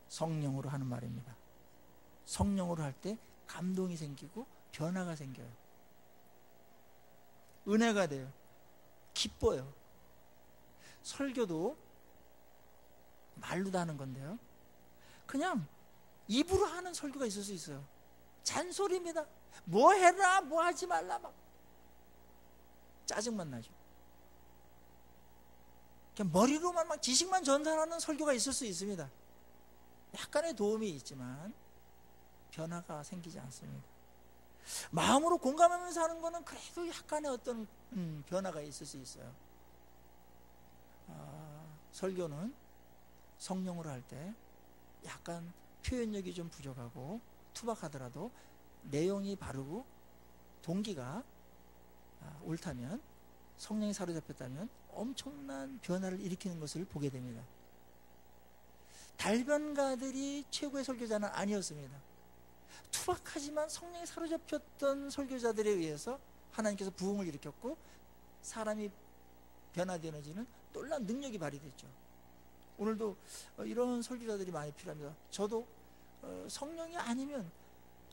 Speaker 1: 성령으로 하는 말입니다. 성령으로 할 때 감동이 생기고 변화가 생겨요. 은혜가 돼요. 기뻐요. 설교도 말로도 하는 건데요, 그냥 입으로 하는 설교가 있을 수 있어요. 잔소리입니다. 뭐 해라 뭐 하지 말라 막 짜증만 나죠. 그냥 머리로만 막 지식만 전달하는 설교가 있을 수 있습니다. 약간의 도움이 있지만 변화가 생기지 않습니다. 마음으로 공감하면서 하는 거는 그래도 약간의 어떤 변화가 있을 수 있어요. 설교는 성령으로 할 때 약간 표현력이 좀 부족하고 투박하더라도 내용이 바르고 동기가 옳다면, 성령이 사로잡혔다면 엄청난 변화를 일으키는 것을 보게 됩니다. 달변가들이 최고의 설교자는 아니었습니다. 투박하지만 성령이 사로잡혔던 설교자들에 의해서 하나님께서 부흥을 일으켰고 사람이 변화되어지는 놀라운 능력이 발휘됐죠. 오늘도 이런 설교자들이 많이 필요합니다. 저도 성령이 아니면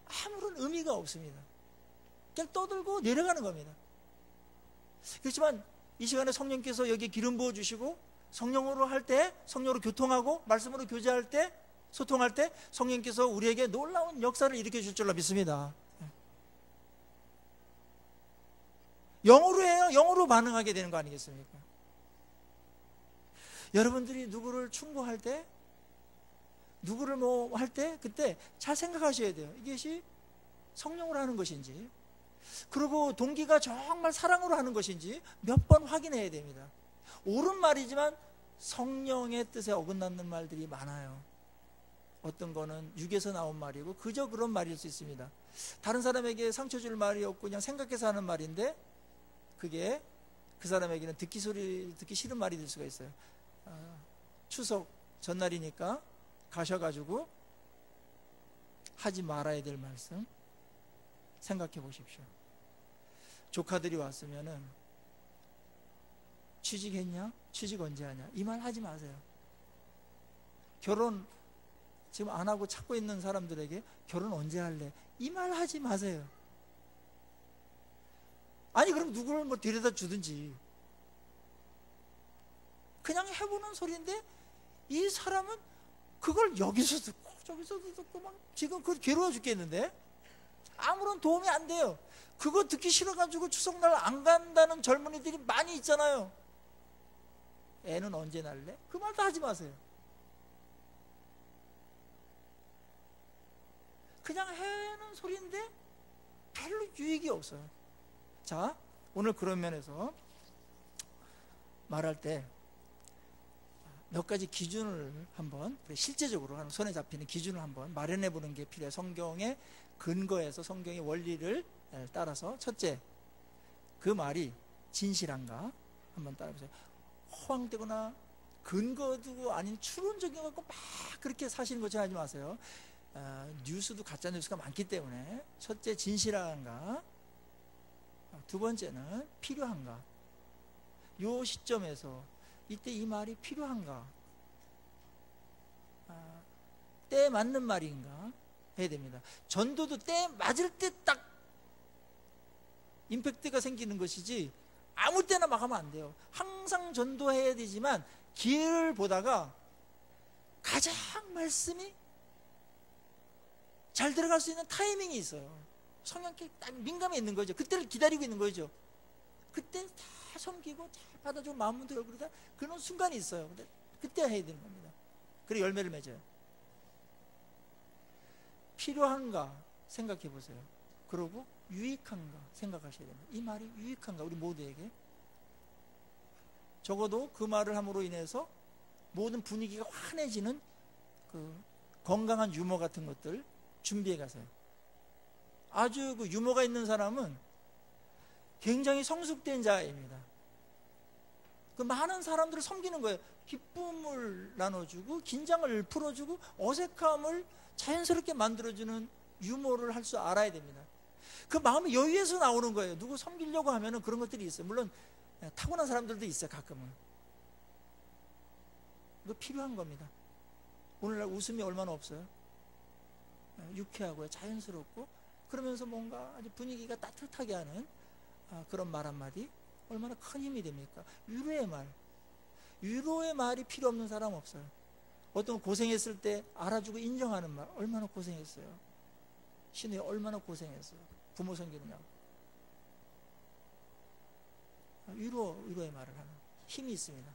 Speaker 1: 아무런 의미가 없습니다. 그냥 떠들고 내려가는 겁니다. 그렇지만 이 시간에 성령께서 여기 기름 부어주시고 성령으로 할 때, 성령으로 교통하고 말씀으로 교제할 때, 소통할 때 성령께서 우리에게 놀라운 역사를 일으켜 줄 줄로 믿습니다. 영어로 해요. 영어로 반응하게 되는 거 아니겠습니까? 여러분들이 누구를 충고할 때, 누구를 뭐 할 때, 그때 잘 생각하셔야 돼요. 이것이 성령으로 하는 것인지, 그리고 동기가 정말 사랑으로 하는 것인지 몇 번 확인해야 됩니다. 옳은 말이지만 성령의 뜻에 어긋나는 말들이 많아요. 어떤 거는 육에서 나온 말이고 그저 그런 말일 수 있습니다. 다른 사람에게 상처 줄 말이 없고 그냥 생각해서 하는 말인데 그게 그 사람에게는 듣기 싫은 말이 될 수가 있어요. 추석 전날이니까 가셔가지고 하지 말아야 될 말씀 생각해 보십시오. 조카들이 왔으면은 취직했냐? 취직 언제 하냐? 이 말 하지 마세요. 결혼 지금 안 하고 찾고 있는 사람들에게 결혼 언제 할래? 이 말 하지 마세요. 아니 그럼 누구를 뭐 데려다 주든지 그냥 해보는 소리인데 이 사람은 그걸 여기서 듣고 저기서도 듣고 막 지금 그 괴로워 죽겠는데 아무런 도움이 안 돼요. 그거 듣기 싫어가지고 추석날 안 간다는 젊은이들이 많이 있잖아요. 애는 언제 날래? 그 말도 하지 마세요. 그냥 해는 소리인데 별로 유익이 없어요. 자, 오늘 그런 면에서 말할 때 몇 가지 기준을 한번 실제적으로 손에 잡히는 기준을 한번 마련해 보는 게 필요해요. 성경의 근거에서 성경의 원리를 따라서 첫째, 그 말이 진실한가 한번 따라보세요. 허황되거나 근거도 아닌 추론적인 거 갖고 막 그렇게 사시는 것처럼 하지 마세요. 뉴스도 가짜 뉴스가 많기 때문에 첫째 진실한가, 두 번째는 필요한가. 요 시점에서 이때 이 말이 필요한가, 때에 맞는 말인가 해야 됩니다. 전도도 때에 맞을 때 딱 임팩트가 생기는 것이지 아무 때나 막 하면 안 돼요. 항상 전도해야 되지만 기회를 보다가 가장 말씀이 잘 들어갈 수 있는 타이밍이 있어요. 성령께 딱 민감해 있는 거죠. 그때를 기다리고 있는 거죠. 그때 다 섬기고 잘 받아주고 마음은 들어 그러다 그런 순간이 있어요. 근데 그때 해야 되는 겁니다. 그래 열매를 맺어요. 필요한가 생각해 보세요. 그리고 유익한가 생각하셔야 됩니다. 이 말이 유익한가 우리 모두에게. 적어도 그 말을 함으로 인해서 모든 분위기가 환해지는 그 건강한 유머 같은 것들 준비해 가세요. 아주 그 유머가 있는 사람은 굉장히 성숙된 자입니다. 그 많은 사람들을 섬기는 거예요. 기쁨을 나눠주고 긴장을 풀어주고 어색함을 자연스럽게 만들어주는 유머를 할 줄 알아야 됩니다. 그 마음의 여유에서 나오는 거예요. 누구 섬기려고 하면은 그런 것들이 있어요. 물론 타고난 사람들도 있어요. 가끔은. 이거 필요한 겁니다. 오늘날 웃음이 얼마나 없어요. 유쾌하고요, 자연스럽고, 그러면서 뭔가 아주 분위기가 따뜻하게 하는 그런 말 한마디 얼마나 큰 힘이 됩니까? 위로의 말. 위로의 말이 필요 없는 사람 없어요. 어떤 고생했을 때 알아주고 인정하는 말, 얼마나 고생했어요. 신우이 얼마나 고생했어요. 부모 섬기느냐고. 위로의 말을 하는 힘이 있습니다.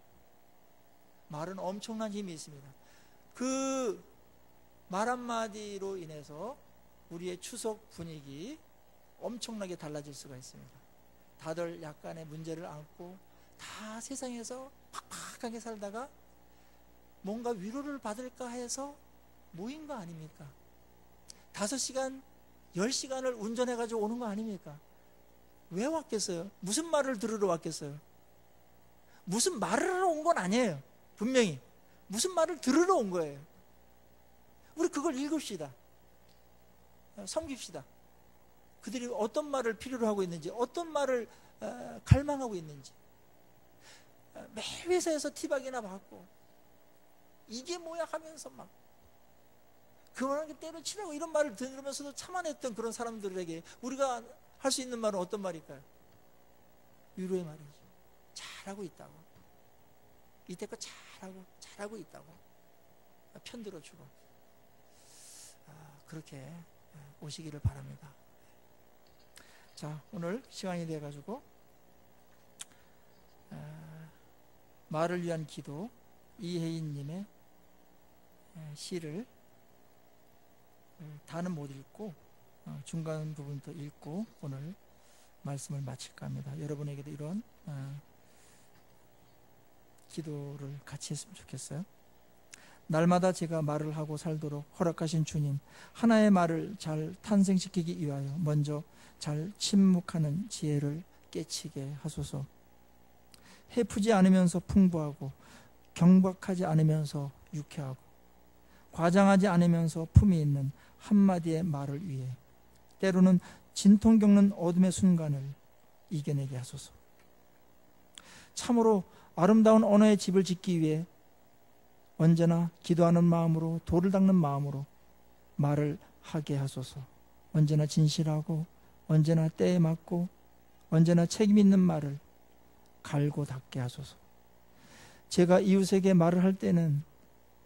Speaker 1: 말은 엄청난 힘이 있습니다. 그 말 한마디로 인해서 우리의 추석 분위기 엄청나게 달라질 수가 있습니다. 다들 약간의 문제를 안고 다 세상에서 팍팍하게 살다가 뭔가 위로를 받을까 해서 모인 거 아닙니까? 5시간, 10시간을 운전해가지고 오는 거 아닙니까? 왜 왔겠어요? 무슨 말을 들으러 왔겠어요? 무슨 말을 하러 온 건 아니에요. 분명히 무슨 말을 들으러 온 거예요. 우리 그걸 읽읍시다. 섬깁시다. 그들이 어떤 말을 필요로 하고 있는지, 어떤 말을 갈망하고 있는지. 매일 회사에서 티박이나 받고 이게 뭐야 하면서 막 그만하게 때려치라고 이런 말을 들으면서도 참아냈던 그런 사람들에게 우리가 할 수 있는 말은 어떤 말일까요? 위로의 말이죠. 잘하고 있다고, 이때껏 잘하고 있다고 편들어주고, 그렇게 오시기를 바랍니다. 자, 오늘 시간이 돼가지고 말을 위한 기도 이혜인님의 시를 다는 못 읽고 중간 부분도 읽고 오늘 말씀을 마칠까 합니다. 여러분에게도 이런 기도를 같이 했으면 좋겠어요. 날마다 제가 말을 하고 살도록 허락하신 주님, 하나의 말을 잘 탄생시키기 위하여 먼저 잘 침묵하는 지혜를 깨치게 하소서. 해프지 않으면서 풍부하고 경박하지 않으면서 유쾌하고 과장하지 않으면서 품이 있는 한마디의 말을 위해 때로는 진통 겪는 어둠의 순간을 이겨내게 하소서. 참으로 아름다운 언어의 집을 짓기 위해 언제나 기도하는 마음으로, 돌을 닦는 마음으로 말을 하게 하소서. 언제나 진실하고 언제나 때에 맞고 언제나 책임 있는 말을 갈고 닦게 하소서. 제가 이웃에게 말을 할 때는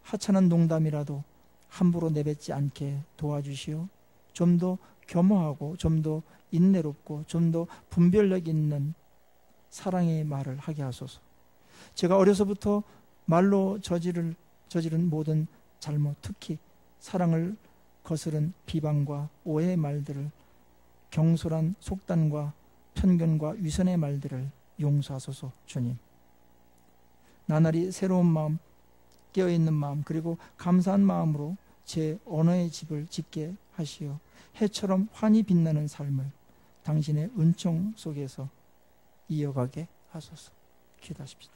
Speaker 1: 하찮은 농담이라도 함부로 내뱉지 않게 도와주시오. 좀 더 겸허하고 좀 더 인내롭고 좀 더 분별력 있는 사랑의 말을 하게 하소서. 제가 어려서부터 말로 저지른 모든 잘못, 특히 사랑을 거스른 비방과 오해의 말들을, 경솔한 속단과 편견과 위선의 말들을 용서하소서. 주님, 나날이 새로운 마음, 깨어있는 마음, 그리고 감사한 마음으로 제 언어의 집을 짓게 하시어 해처럼 환히 빛나는 삶을 당신의 은총 속에서 이어가게 하소서. 기도하십시다.